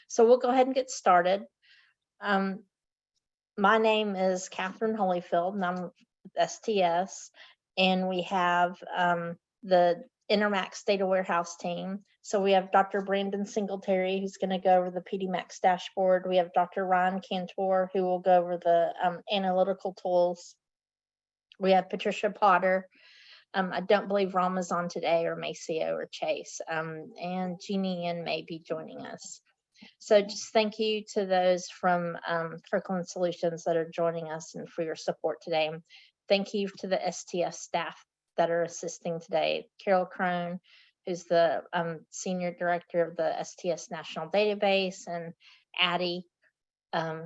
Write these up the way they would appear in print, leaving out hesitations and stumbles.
So we'll go ahead and get started. My name is Catherine Holyfield, and I'm with STS, and we have the Intermacs data warehouse team. So we have Dr. Brandon Singletary, who's going to go over the Pedimacs dashboard. We have Dr. Ryan Cantor, who will go over the analytical tools. We have Patricia Potter. I don't believe Rama's on today, or Maceo or Chase, and Jeannie Ann may be joining us. So just thank you to those from Kirkland Solutions that are joining us and for your support today. Thank you to the STS staff that are assisting today. Carol Crone, who's the Senior Director of the STS National Database, and Addie,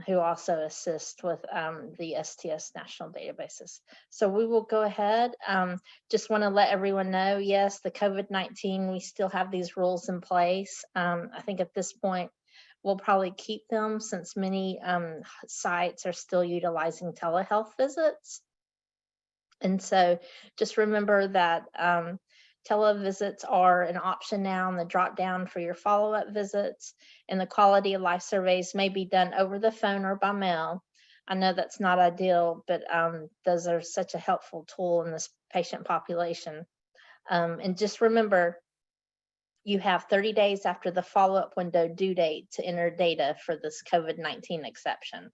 who also assists with the STS national databases. So we will go ahead. Just want to let everyone know, yes, the COVID-19, we still have these rules in place. I think at this point, we'll probably keep them since many sites are still utilizing telehealth visits. And so just remember that televisits are an option now in the drop down for your follow-up visits, and the quality of life surveys may be done over the phone or by mail. I know that's not ideal, but those are such a helpful tool in this patient population. And just remember, you have 30 days after the follow-up window due date to enter data for this COVID-19 exception.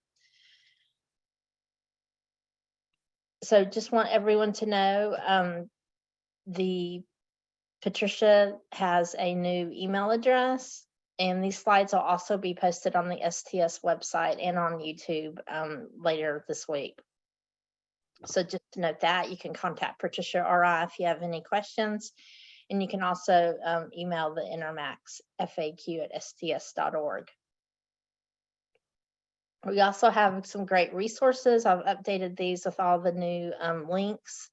So just want everyone to know, Patricia has a new email address, and these slides will also be posted on the STS website and on YouTube later this week. So just to note that, you can contact Patricia or I if you have any questions, and you can also email the Intermacs FAQ@sts.org. We also have some great resources. I've updated these with all the new links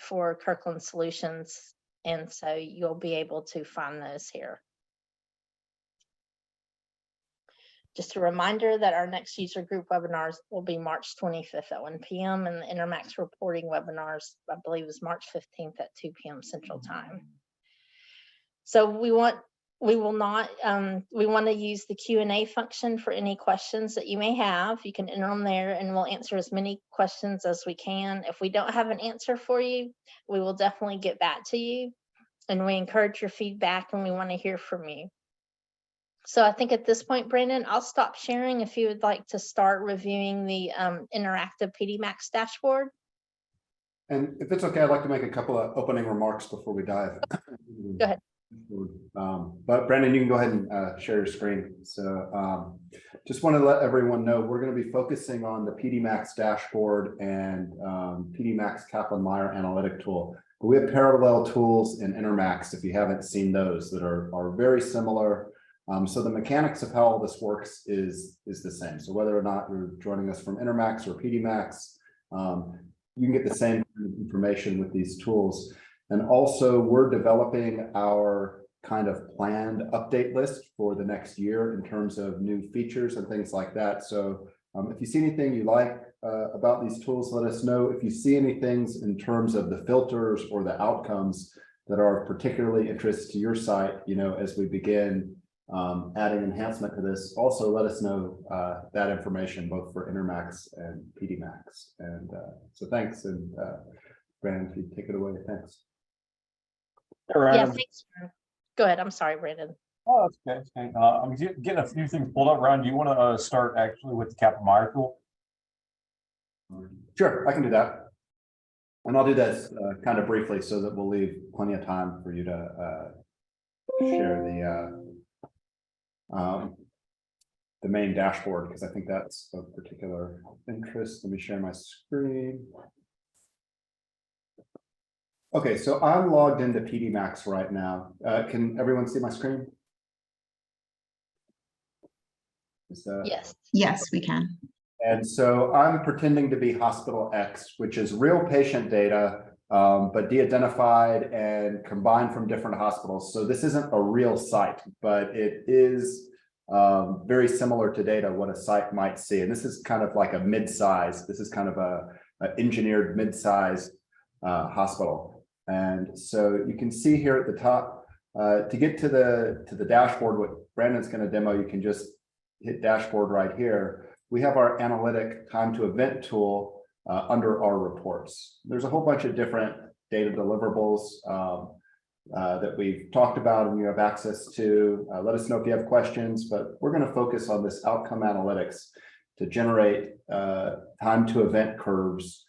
for Kirkland Solutions, and so you'll be able to find those here. Just a reminder that our next user group webinars will be March 25th at 1 p.m. and the Intermacs reporting webinars, I believe, is March 15th at 2 p.m. Central Time. So we want to use the Q&A function for any questions that you may have. You can enter them there, and we'll answer as many questions as we can. If we don't have an answer for you, we will definitely get back to you, and we encourage your feedback, and we want to hear from you. So I think at this point, Brandon, I'll stop sharing if you would like to start reviewing the interactive Pedimacs dashboard. And if it's okay, I'd like to make a couple of opening remarks before we dive. Go ahead. But Brandon, you can go ahead and share your screen. So just want to let everyone know we're going to be focusing on the Pedimacs dashboard and Pedimacs Kaplain Meier analytic tool. But we have parallel tools in Intermacs, if you haven't seen those, that are very similar. So the mechanics of how all this works is the same. So whether or not you're joining us from Intermacs or Pedimacs, you can get the same information with these tools. And also, we're developing our kind of planned update list for the next year in terms of new features and things like that. So if you see anything you like about these tools, let us know. If you see any things in terms of the filters or the outcomes that are of particularly interest to your site, as we begin adding enhancement to this, also let us know that information, both for Intermacs and Pedimacs. And so thanks. And Brandon, if you take it away, thanks. Yeah, thanks. Go ahead. I'm sorry, Brandon. Oh, that's okay. I'm getting a few things pulled up. Ryan, do you want to start actually with the Kaplain Meier tool? Sure, I can do that. And I'll do this kind of briefly so that we'll leave plenty of time for you to share the main dashboard, because I think that's of particular interest. Let me share my screen. Okay, so I'm logged into Pedimacs right now. Can everyone see my screen? Yes. Yes, we can. And so I'm pretending to be Hospital X, which is real patient data, but de-identified and combined from different hospitals. So this isn't a real site, but it is very similar to data what a site might see. And this is kind of like a mid-size. This is kind of a engineered mid-size hospital. And so you can see here at the top, To get to the dashboard, what Brandon's going to demo, you can just hit dashboard right here. We have our analytic time to event tool under our reports. There's a whole bunch of different data deliverables that we've talked about and you have access to. Let us know if you have questions, but we're going to focus on this outcome analytics to generate time to event curves,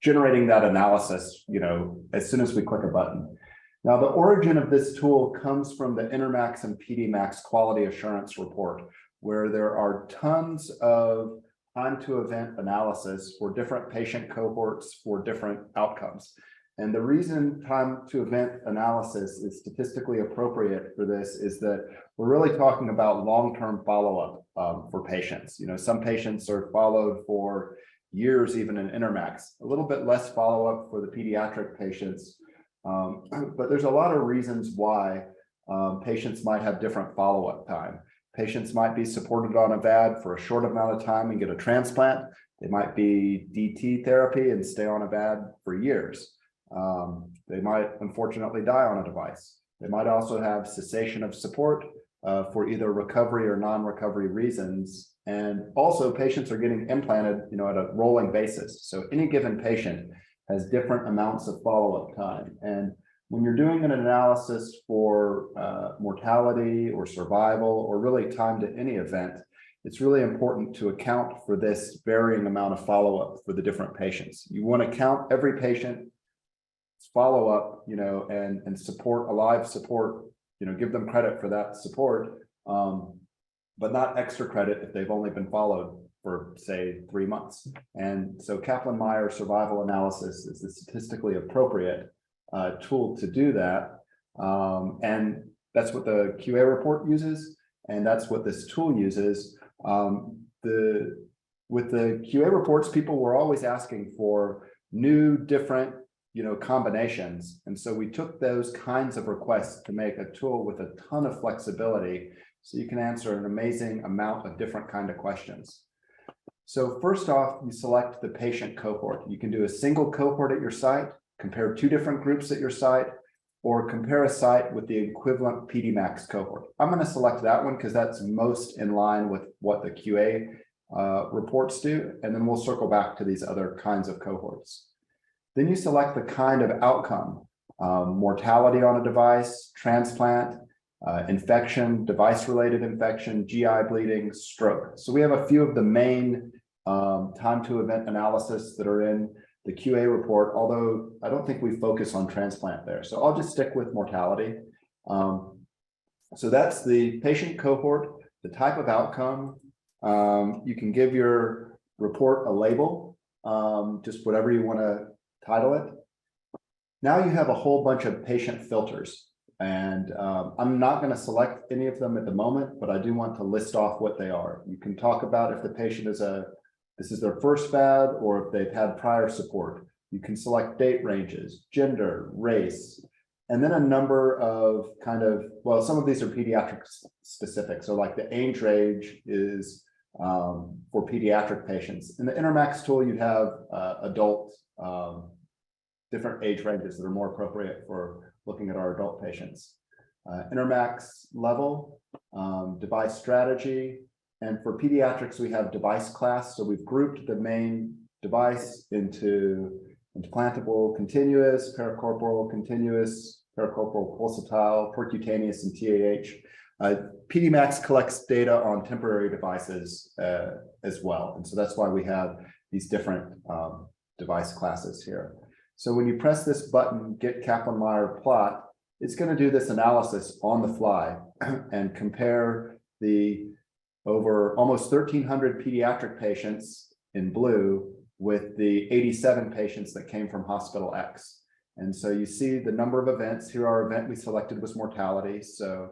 generating that analysis, as soon as we click a button. Now, the origin of this tool comes from the Intermacs and Pedimacs quality assurance report, where there are tons of time to event analysis for different patient cohorts for different outcomes. And the reason time to event analysis is statistically appropriate for this is that we're really talking about long-term follow-up for patients. Some patients are followed for years, even in Intermacs, a little bit less follow-up for the pediatric patients. But there's a lot of reasons why patients might have different follow-up time. Patients might be supported on a VAD for a short amount of time and get a transplant. They might be DT therapy and stay on a VAD for years. They might unfortunately die on a device. They might also have cessation of support for either recovery or non-recovery reasons. And also patients are getting implanted, at a rolling basis. So any given patient has different amounts of follow-up time. And when you're doing an analysis for mortality or survival or really time to any event, it's really important to account for this varying amount of follow-up for the different patients. You want to count every patient's follow-up, and support, alive support, give them credit for that support, but not extra credit if they've only been followed for, say, 3 months. And so Kaplain Meier survival analysis is the statistically appropriate tool to do that. And that's what the QA report uses, and that's what this tool uses. With the QA reports, people were always asking for new, different, combinations. And so we took those kinds of requests to make a tool with a ton of flexibility so you can answer an amazing amount of different kind of questions. So first off, you select the patient cohort. You can do a single cohort at your site, compare 2 different groups at your site, or compare a site with the equivalent Pedimacs cohort. I'm going to select that one because that's most in line with what the QA reports do, and then we'll circle back to these other kinds of cohorts. Then you select the kind of outcome, mortality on a device, transplant, infection, device-related infection, GI bleeding, stroke. So we have a few of the main time to event analysis that are in the QA report, although I don't think we focus on transplant there. So I'll just stick with mortality. So that's the patient cohort, the type of outcome. You can give your report a label, just whatever you want to title it. Now you have a whole bunch of patient filters. And I'm not going to select any of them at the moment, but I do want to list off what they are. You can talk about if the patient this is their first VAD or if they've had prior support. You can select date ranges, gender, race, and then a number of some of these are pediatric specific. So like the age range is for pediatric patients. In the Intermacs tool, you have adult, different age ranges that are more appropriate for looking at our adult patients. Intermacs level, device strategy, and for pediatrics, we have device class. So we've grouped the main device into implantable continuous, paracorporal continuous, paracorporal pulsatile, percutaneous, and TAH. Pedimacs collects data on temporary devices as well. And so that's why we have these different device classes here. So when you press this button, Get Kaplain Meier Plot, it's going to do this analysis on the fly and compare the over almost 1,300 pediatric patients in blue with the 87 patients that came from Hospital X. And so you see the number of events. Here, our event we selected was mortality. So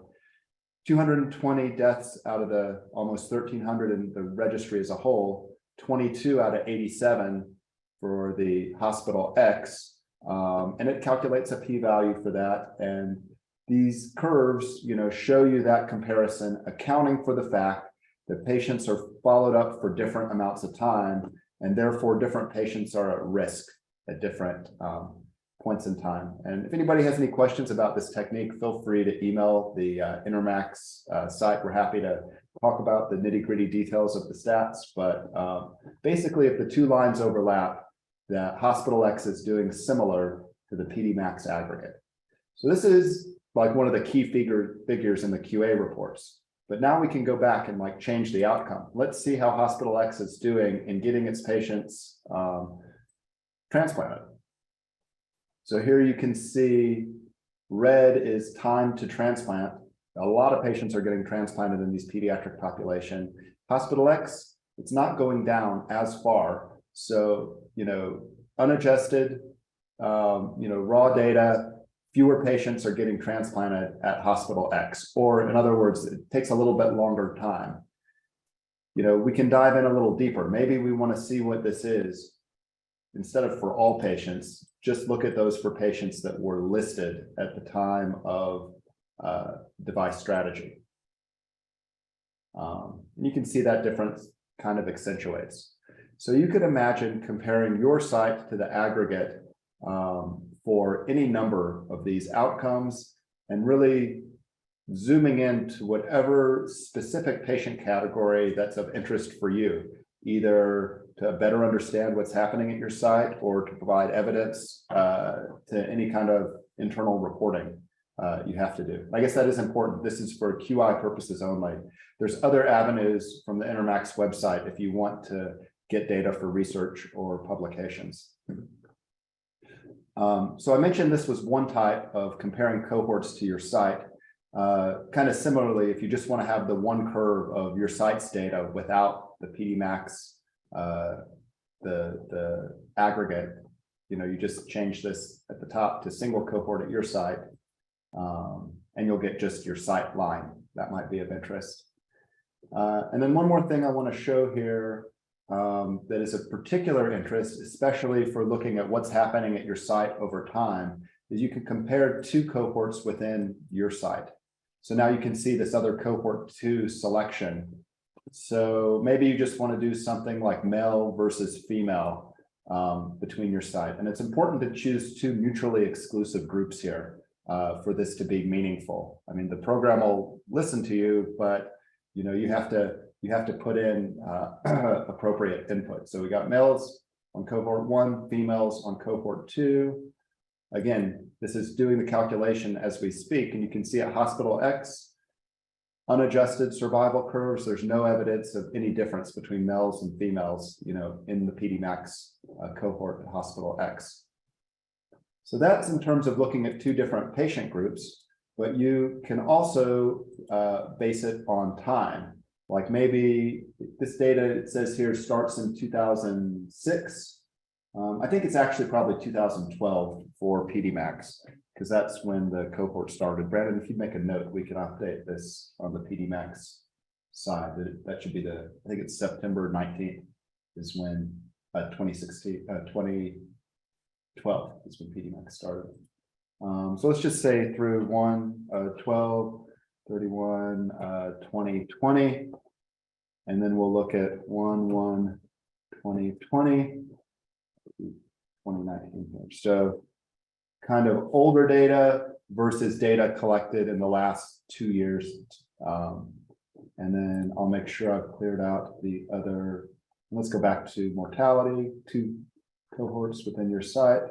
220 deaths out of the almost 1,300 in the registry as a whole, 22 out of 87 for the Hospital X. And it calculates a p-value for that. And these curves, show you that comparison, accounting for the fact that patients are followed up for different amounts of time, and therefore different patients are at risk at different points in time. And if anybody has any questions about this technique, feel free to email the Intermacs site. We're happy to talk about the nitty-gritty details of the stats, but basically if the two lines overlap, that hospital X is doing similar to the Pedimacs aggregate. So this is like one of the key figures in the QA reports. But now we can go back and like change the outcome. Let's see how hospital X is doing in getting its patients transplanted. So here you can see red is time to transplant. A lot of patients are getting transplanted in these pediatric population. Hospital X, it's not going down as far. So, unadjusted, raw data, fewer patients are getting transplanted at hospital X, or in other words, it takes a little bit longer time. We can dive in a little deeper. Maybe we want to see what this is. Instead of for all patients, just look at those for patients that were listed at the time of device strategy. You can see that difference kind of accentuates. So you could imagine comparing your site to the aggregate for any number of these outcomes and really zooming into whatever specific patient category that's of interest for you, either to better understand what's happening at your site or to provide evidence to any kind of internal reporting you have to do. I guess that is important. This is for QI purposes only. There's other avenues from the Intermacs website if you want to get data for research or publications. So I mentioned this was one type of comparing cohorts to your site. Kind of similarly, if you just want to have the one curve of your site's data without the Pedimacs, the aggregate, you just change this at the top to single cohort at your site, and you'll get just your site line. That might be of interest. And then one more thing I want to show here that is of particular interest, especially for looking at what's happening at your site over time, is you can compare two cohorts within your site. So now you can see this other cohort 2 selection. So maybe you just want to do something like male versus female between your site. And it's important to choose two mutually exclusive groups here for this to be meaningful. I mean, the program will listen to you, but you have to put in appropriate input. So we got males on cohort 1, females on cohort 2. Again, this is doing the calculation as we speak, and you can see at hospital X, unadjusted survival curves. There's no evidence of any difference between males and females, in the Pedimacs cohort at hospital X. So that's in terms of looking at two different patient groups, but you can also base it on time. Like maybe this data, it says here, starts in 2006. I think it's actually probably 2012 for Pedimacs, because that's when the cohort started. Brandon, if you make a note, we can update this on the Pedimacs side. That should be I think it's September 19th is when 2012 is when Pedimacs started. So let's just say through 1/12/31/2020, and then we'll look at 1/1/2020, 2019 here. So kind of older data versus data collected in the last 2 years. And then I'll make sure I've cleared out the other. Let's go back to mortality, 2 cohorts within your site.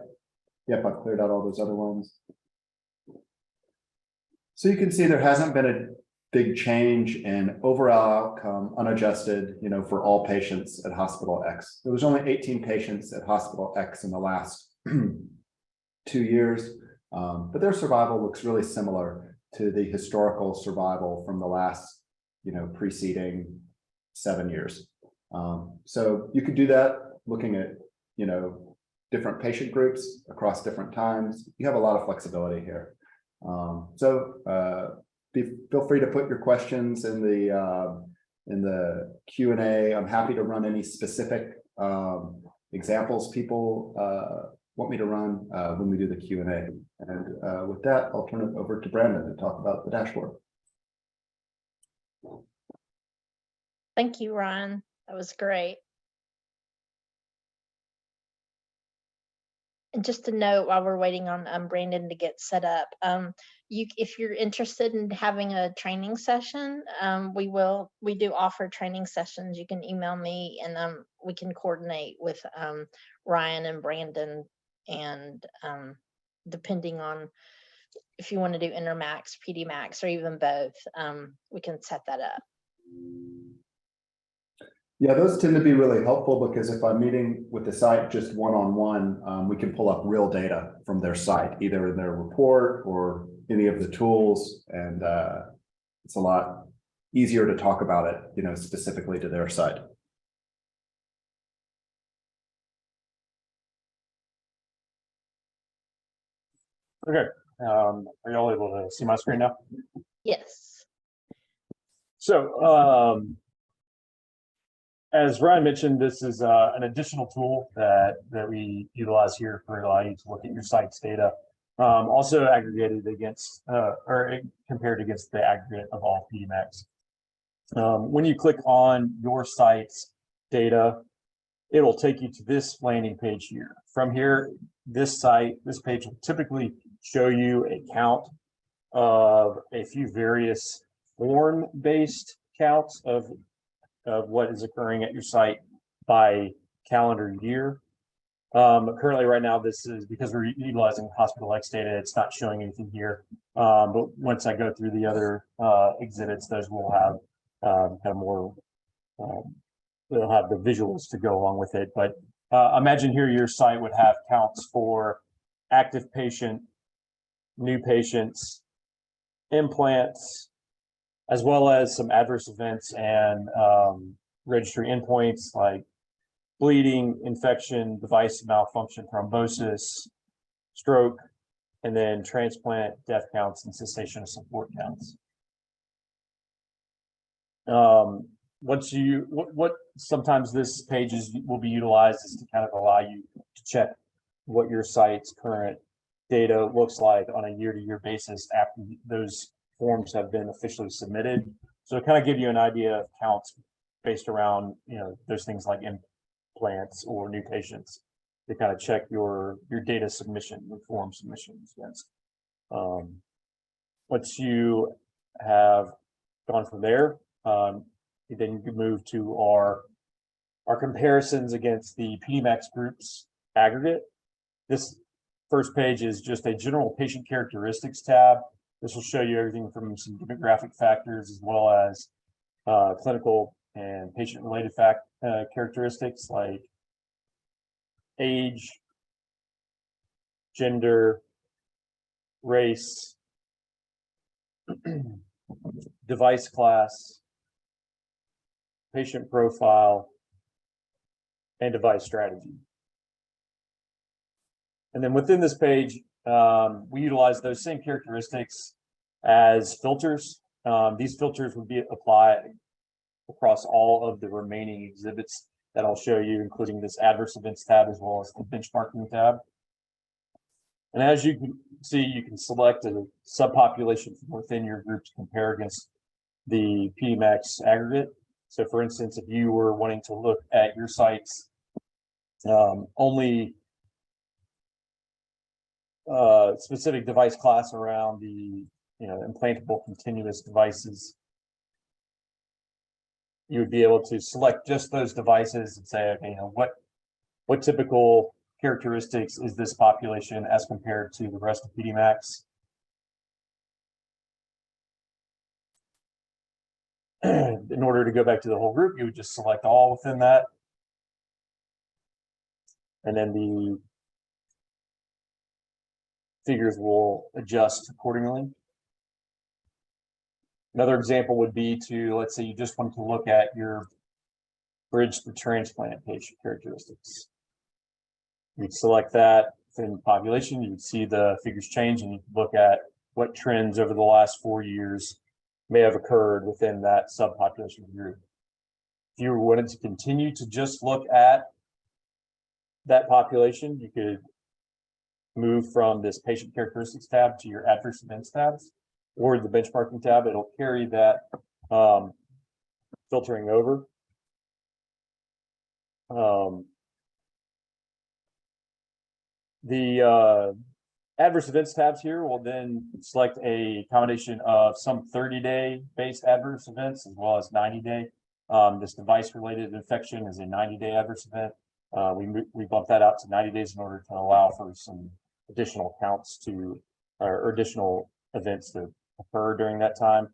Yep, I've cleared out all those other ones. So you can see there hasn't been a big change in overall outcome unadjusted, for all patients at hospital X. There was only 18 patients at hospital X in the last 2 years, but their survival looks really similar to the historical survival from the last, preceding 7 years. So you could do that looking at, different patient groups across different times. You have a lot of flexibility here. Feel free to put your questions in the Q&A. I'm happy to run any specific examples people want me to run when we do the Q&A. And with that, I'll turn it over to Brandon to talk about the dashboard. Thank you, Ryan. That was great. And just to note, while we're waiting on Brandon to get set up, if you're interested in having a training session, we do offer training sessions. You can email me and we can coordinate with Ryan and Brandon, and depending on if you want to do Intermacs, Pedimacs, or even both, we can set that up. Yeah, those tend to be really helpful because if I'm meeting with the site just one-on-one, we can pull up real data from their site, either in their report or any of the tools. And it's a lot easier to talk about it, you know, specifically to their site. Okay, are y'all able to see my screen now? Yes. So, as Ryan mentioned, this is an additional tool that we utilize here for allowing you to look at your site's data, also aggregated against or compared against the aggregate of all Pedimacs. When you click on your site's data, it'll take you to this landing page here. From here, this page will typically show you a count of a few various form-based counts of what is occurring at your site by calendar year. Currently, right now, this is because we're utilizing Hospital X data, it's not showing anything here. But once I go through the other exhibits, those will have kind of more, they'll have the visuals to go along with it. But imagine here your site would have counts for active patient, new patients, implants, as well as some adverse events and registry endpoints like bleeding, infection, device malfunction, thrombosis, stroke, and then transplant, death counts, and cessation of support counts. What sometimes this page will be utilized is to kind of allow you to check what your site's current data looks like on a year-to-year basis after those forms have been officially submitted. So it kind of give you an idea of counts based around, you know, there's things like implants or new patients to kind of check your data submission, your form submissions against. Once you have gone from there, then you can move to our comparisons against the Pedimacs groups aggregate. This first page is just a general patient characteristics tab. This will show you everything from some demographic factors as well as clinical and patient-related characteristics like age, gender, race, device class, patient profile, and device strategy. And then within this page, we utilize those same characteristics as filters. These filters would be applied across all of the remaining exhibits that I'll show you, including this adverse events tab as well as the benchmarking tab. And as you can see, you can select a subpopulation from within your group to compare against the Pedimacs aggregate. So for instance, if you were wanting to look at your site's only specific device class around the implantable continuous devices, you would be able to select just those devices and say, okay, what typical characteristics is this population as compared to the rest of Pedimacs? In order to go back to the whole group, you would just select all within that. And then the figures will adjust accordingly. Another example would be to, let's say you just want to look at your bridge to transplant patient characteristics. You'd select that within the population, you'd see the figures change, and you could look at what trends over the last 4 years may have occurred within that subpopulation group. If you wanted to continue to just look at that population, you could move from this patient characteristics tab to your adverse events tabs or the benchmarking tab. It'll carry that filtering over. The adverse events tabs here will then select a combination of some 30-day based adverse events as well as 90-day. This device-related infection is a 90-day adverse event. We bumped that out to 90 days in order to allow for some additional counts to, or additional events to occur during that time,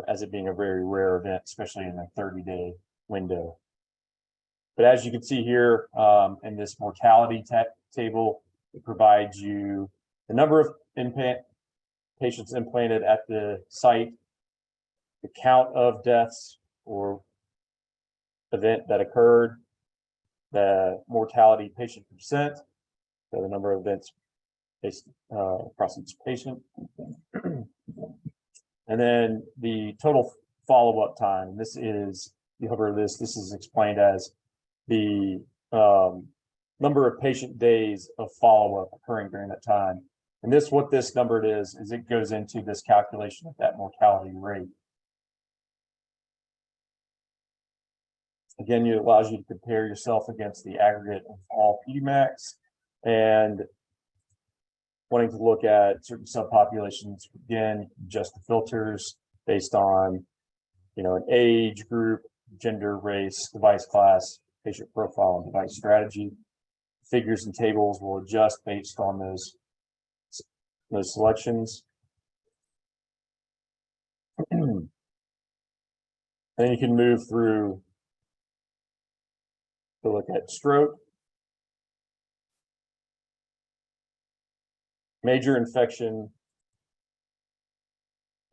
as it being a very rare event, especially in a 30-day window. But as you can see here in this mortality table, it provides you the number of patients implanted at the site, the count of deaths or event that occurred, the mortality patient percent, so the number of events based across each patient, and then the total follow-up time. This is, you hover this, this is explained as the number of patient days of follow-up occurring during that time. And this, what this number is it goes into this calculation of that mortality rate. Again, it allows you to compare yourself against the aggregate of all Pedimacs, and wanting to look at certain subpopulations, again, just the filters based on, you know, an age group, gender, race, device class, patient profile, and device strategy. Figures and tables will adjust based on those selections. And then you can move through to look at stroke, major infection.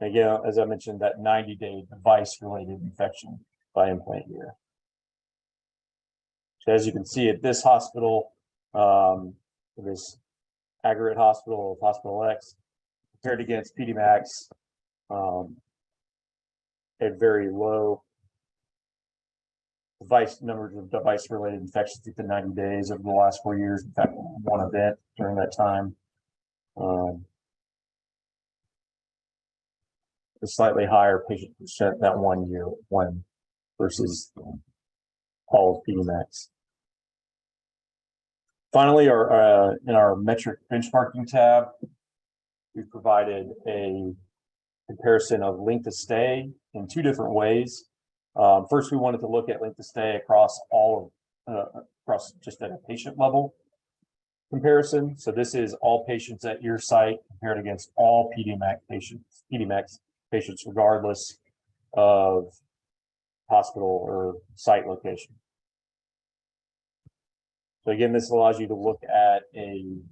Again, as I mentioned, that 90-day device-related infection by implant year. So as you can see at this hospital, this aggregate hospital, Hospital X, compared against Pedimacs, had very low numbers of device-related infections within 90 days over the last 4 years. In fact, one event during that time. A slightly higher patient percent that 1 year one versus all of Pedimacs. Finally, in our metric benchmarking tab, we provided a comparison of length of stay in 2 different ways. First, we wanted to look at length of stay across all of, across just at a patient level comparison. So this is all patients at your site compared against all Pedimacs patients, regardless of hospital or site location. So again, this allows you to look at a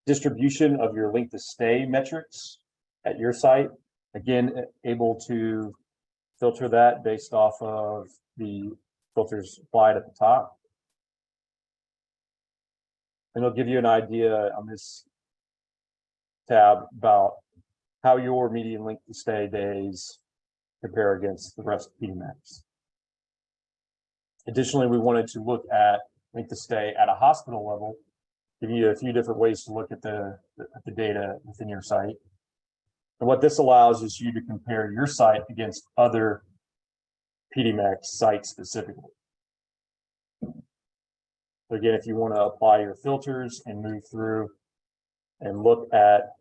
distribution of your length of stay metrics at your site. Again, able to filter that based off of the filters applied at the top. And it'll give you an idea on this tab about how your median length of stay days compare against the rest of Pedimacs. Additionally, we wanted to look at length of stay at a hospital level, giving you a few different ways to look at the data within your site. And what this allows is you to compare your site against other Pedimacs sites specifically. So again, if you want to apply your filters and move through and look at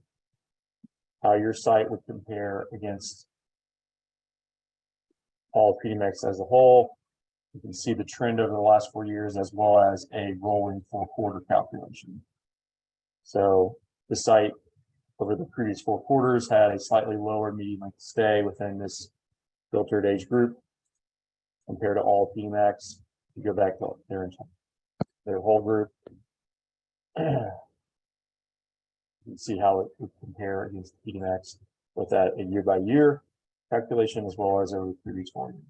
how your site would compare against all Pedimacs as a whole, you can see the trend over the last 4 years as well as a rolling 4-quarter calculation. So the site over the previous 4 quarters had a slightly lower median length of stay within this filtered age group compared to all Pedimacs. You go back to their whole group. You can see how it would compare against Pedimacs with that a year-by-year calculation as well as over the previous 4 years.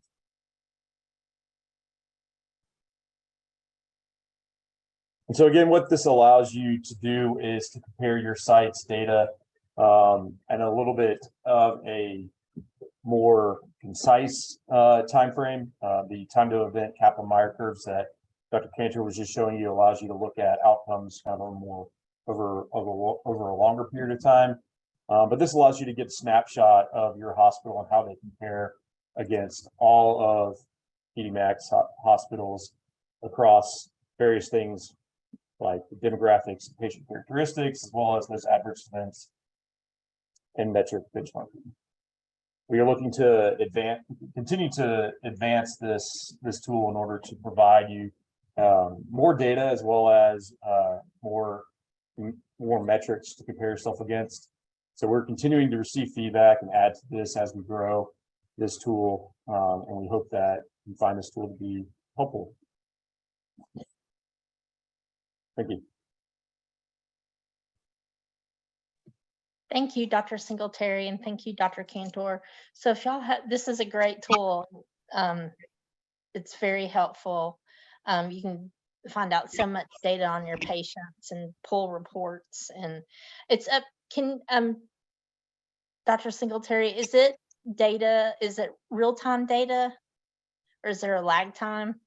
And so again, what this allows you to do is to compare your site's data and a little bit of a more concise time frame. The time to event Kaplain Meier curves that Dr. Cantor was just showing you allows you to look at outcomes kind of more over a longer period of time. But this allows you to get a snapshot of your hospital and how they compare against all of Pedimacs hospitals across various things like the demographics and patient characteristics, as well as those adverse events and metric benchmarking. We are looking to continue to advance this tool in order to provide you more data, as well as more metrics to compare yourself against. So we're continuing to receive feedback and add to this as we grow this tool, and we hope that you find this tool to be helpful. Thank you. Thank you, Dr. Singletary, and thank you, Dr. Cantor. So if y'all have, this is a great tool. It's very helpful. You can find out so much data on your patients and pull reports, and it's up. Dr. Singletary, is it data? Is it real-time data, or is there a lag time?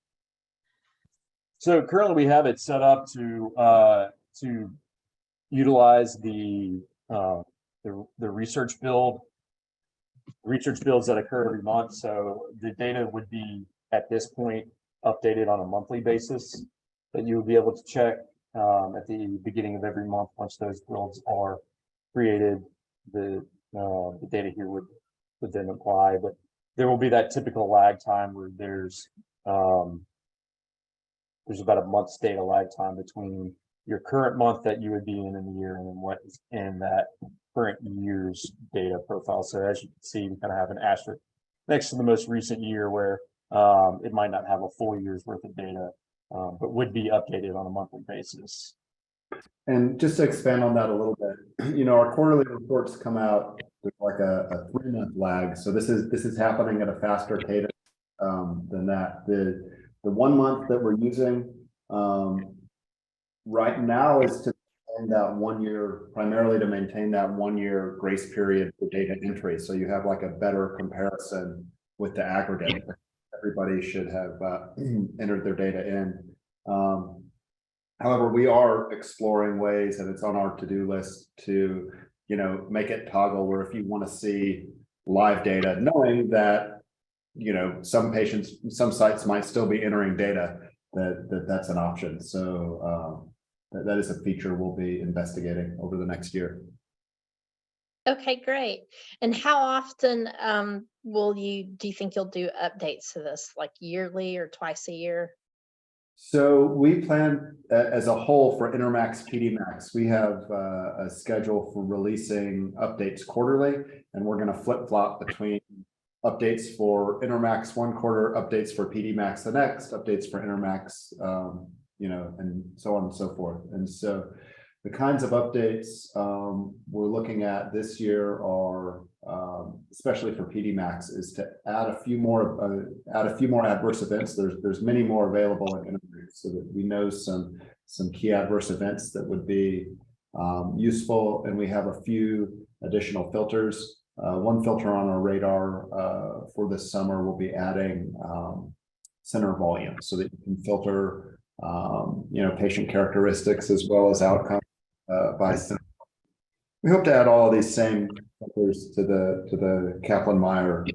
So currently we have it set up to utilize the research builds that occur every month. So the data would be at this point updated on a monthly basis, that you would be able to check at the beginning of every month. Once those builds are created, the data here would then apply. But there will be that typical lag time where there's about a month's data lag time between your current month that you would be in the year and then what is in that current year's data profile. So as you can see, we kind of have an asterisk next to the most recent year, where it might not have a full year's worth of data, but would be updated on a monthly basis. And just to expand on that a little bit, you know, our quarterly reports come out with like a 3-month lag. So this is happening at a faster cadence than that. The 1 month that we're using right now is to maintain that 1 year, primarily to maintain that 1 year grace period for data entry. So you have like a better comparison with the aggregate. Everybody should have entered their data in. However, we are exploring ways, and it's on our to-do list, to, you know, make it toggle where if you want to see live data, knowing that, you know, some patients, some sites might still be entering data, that's an option. So that is a feature we'll be investigating over the next year. Okay, great. And how often do you think you'll do updates to this, like yearly or twice a year? So we plan as a whole for Intermacs Pedimacs, we have a schedule for releasing updates quarterly, and we're going to flip-flop between updates for Intermacs one quarter, updates for Pedimacs the next, updates for Intermacs, you know, and so on and so forth. And so the kinds of updates we're looking at this year are, especially for Pedimacs, is to add a few more adverse events. There's many more available in Intermacs, so that we know some key adverse events that would be useful, and we have a few additional filters. One filter on our radar for this summer will be adding center volume, so that you can filter you know, patient characteristics as well as outcomes by center. We hope to add all of these same filters to the Kaplain Meier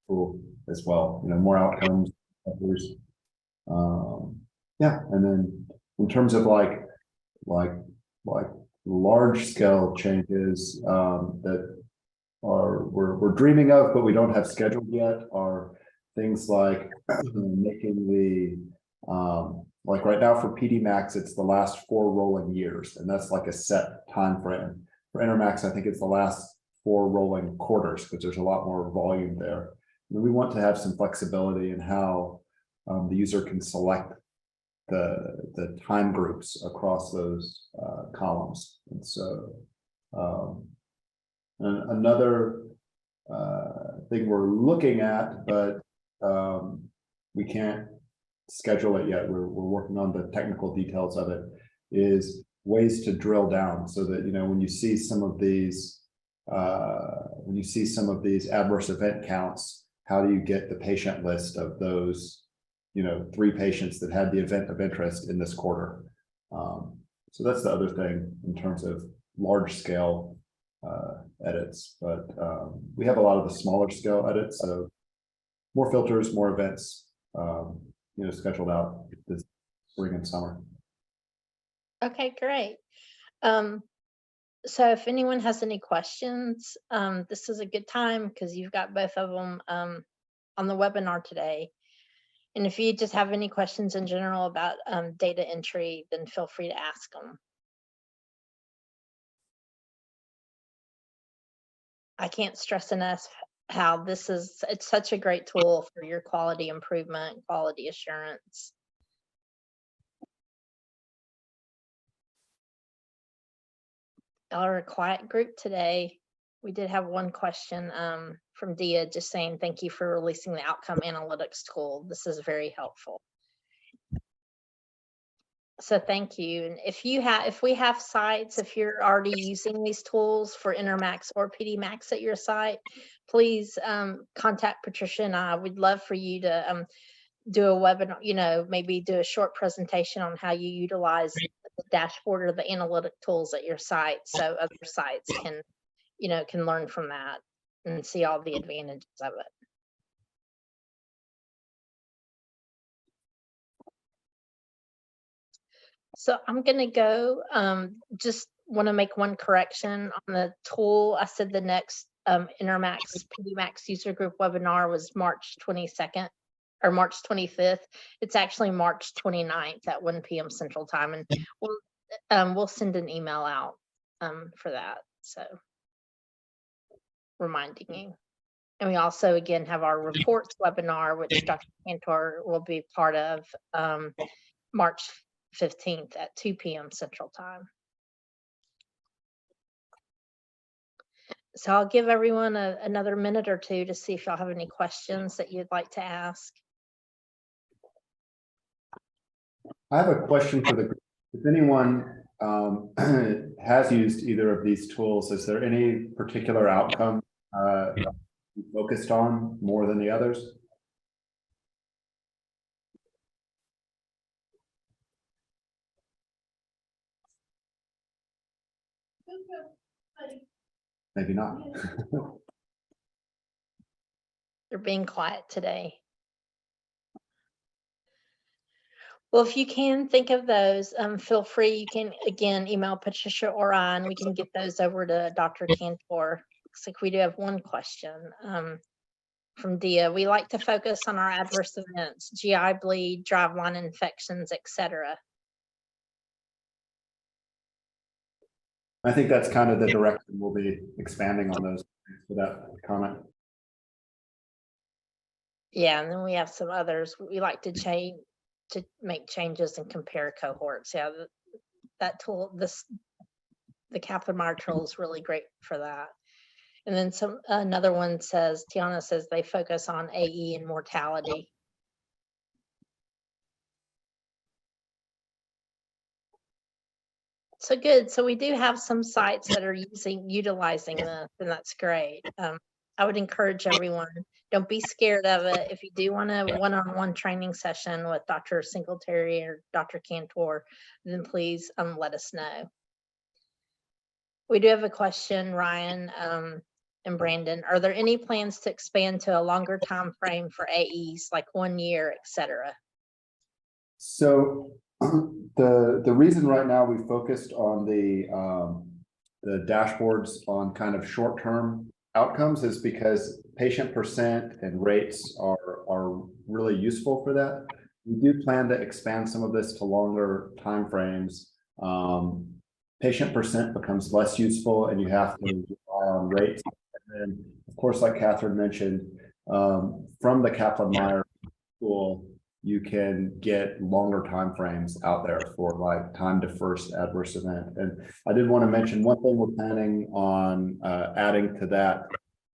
tool as well. You know, more outcomes filters. Yeah, and then in terms of like large scale changes that we're dreaming of, but we don't have scheduled yet, are things like making the like right now for Pedimacs, it's the last 4 rolling years, and that's like a set time frame. For Intermacs, I think it's the last 4 rolling quarters, because there's a lot more volume there. And we want to have some flexibility in how the user can select the time groups across those columns. And so another thing we're looking at, but we can't schedule it yet, we're working on the technical details of it, is ways to drill down, so that, you know, when you see some of these adverse event counts, how do you get the patient list of those, you know, 3 patients that had the event of interest in this quarter? So that's the other thing in terms of large scale edits, but we have a lot of the smaller scale edits, so more filters, more events, you know, scheduled out this spring and summer. Okay, great. So if anyone has any questions, this is a good time because you've got both of them on the webinar today. And if you just have any questions in general about data entry, then feel free to ask them. I can't stress enough how it's such a great tool for your quality improvement, quality assurance. Y'all are a quiet group today. We did have one question from Dia just saying, thank you for releasing the outcome analytics tool. This is very helpful. So thank you. And if we have sites, if you're already using these tools for Intermacs or Pedimacs at your site, please contact Patricia and I. We'd love for you to do a webinar, maybe do a short presentation on how you utilize the dashboard or the analytic tools at your site so other sites can learn from that and see all the advantages of it. So I'm going to go, just want to make one correction on the tool. I said the next Intermacs Pedimacs user group webinar was March 22nd or March 25th. It's actually March 29th at 1 p.m. Central Time. And we'll send an email out for that. So reminding you. And we also, again, have our reports webinar, which Dr. Cantor will be part of March 15th at 2 p.m. Central Time. So I'll give everyone another minute or two to see if y'all have any questions that you'd like to ask. I have a question for the group. If anyone has used either of these tools, is there any particular outcome you focused on more than the others? Maybe not. They're being quiet today. Well, if you can think of those, feel free. You can, again, email Patricia or I, and we can get those over to Dr. Cantor. Looks like we do have one question from Dia. We like to focus on our adverse events, GI bleed, driveline infections, etc. I think that's kind of the direction we'll be expanding on those for that comment. Yeah, and then we have some others. We like to make changes and compare cohorts. Yeah, that tool, the Kaplain Meier tool is really great for that. And then another one says, Tiana says they focus on AE and mortality. So good. So we do have some sites that are utilizing this, and that's great. I would encourage everyone, don't be scared of it. If you do want a one-on-one training session with Dr. Singletary or Dr. Cantor, then please let us know. We do have a question, Ryan and Brandon. Are there any plans to expand to a longer time frame for AEs, like 1 year, etc.? So the reason right now we focused on the dashboards on kind of short-term outcomes is because patient percent and rates are really useful for that. We do plan to expand some of this to longer timeframes. Patient percent becomes less useful and you have to rely on rates. And then, of course, like Catherine mentioned, from the Kaplain Meier tool, you can get longer time frames out there for like time to first adverse event. And I did want to mention one thing we're planning on adding to that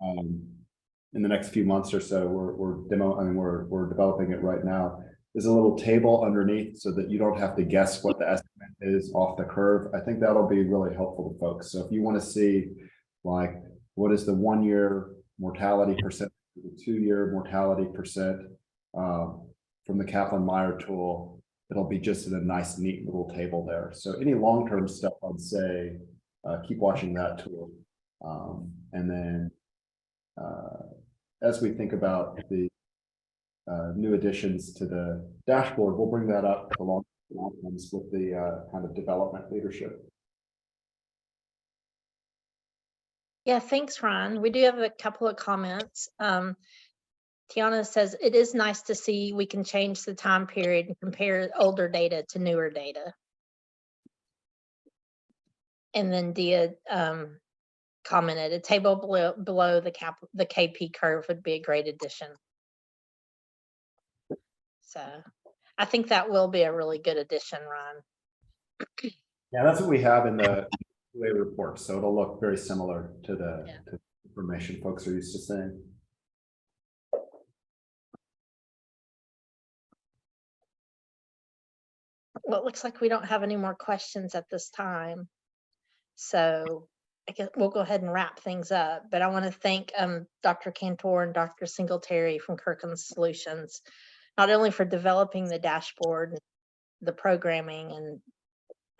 in the next few months or so. We're developing it right now. There's a little table underneath so that you don't have to guess what the estimate is off the curve. I think that'll be really helpful to folks. So if you want to see like what is the 1 year mortality percent, the 2 year mortality percent, from the Kaplain Meier tool, it'll be just in a nice, neat little table there. So any long-term stuff, I'd say, keep watching that tool. And then as we think about the new additions to the dashboard, we'll bring that up along outcomes with the kind of development leadership. Yeah, thanks, Ron. We do have a couple of comments. Tiana says, it is nice to see we can change the time period and compare older data to newer data. And then Dia commented, a table below the KP curve would be a great addition. So I think that will be a really good addition, Ron. Yeah, that's what we have in the QA report. So it'll look very similar to the Yeah. to information folks are used to seeing. Well, it looks like we don't have any more questions at this time. So I guess we'll go ahead and wrap things up. But I want to thank Dr. Cantor and Dr. Singletary from Kirkland Solutions, not only for developing the dashboard, the programming, and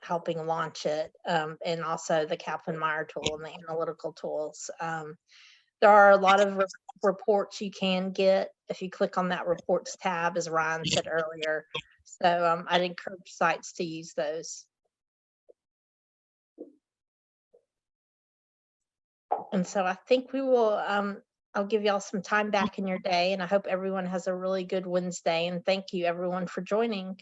helping launch it, and also the Kaplain Meier tool and the analytical tools. There are a lot of reports you can get if you click on that reports tab, as Ryan said earlier. So I'd encourage sites to use those. And so I think we will, I'll give y'all some time back in your day, and I hope everyone has a really good Wednesday. And thank you everyone for joining.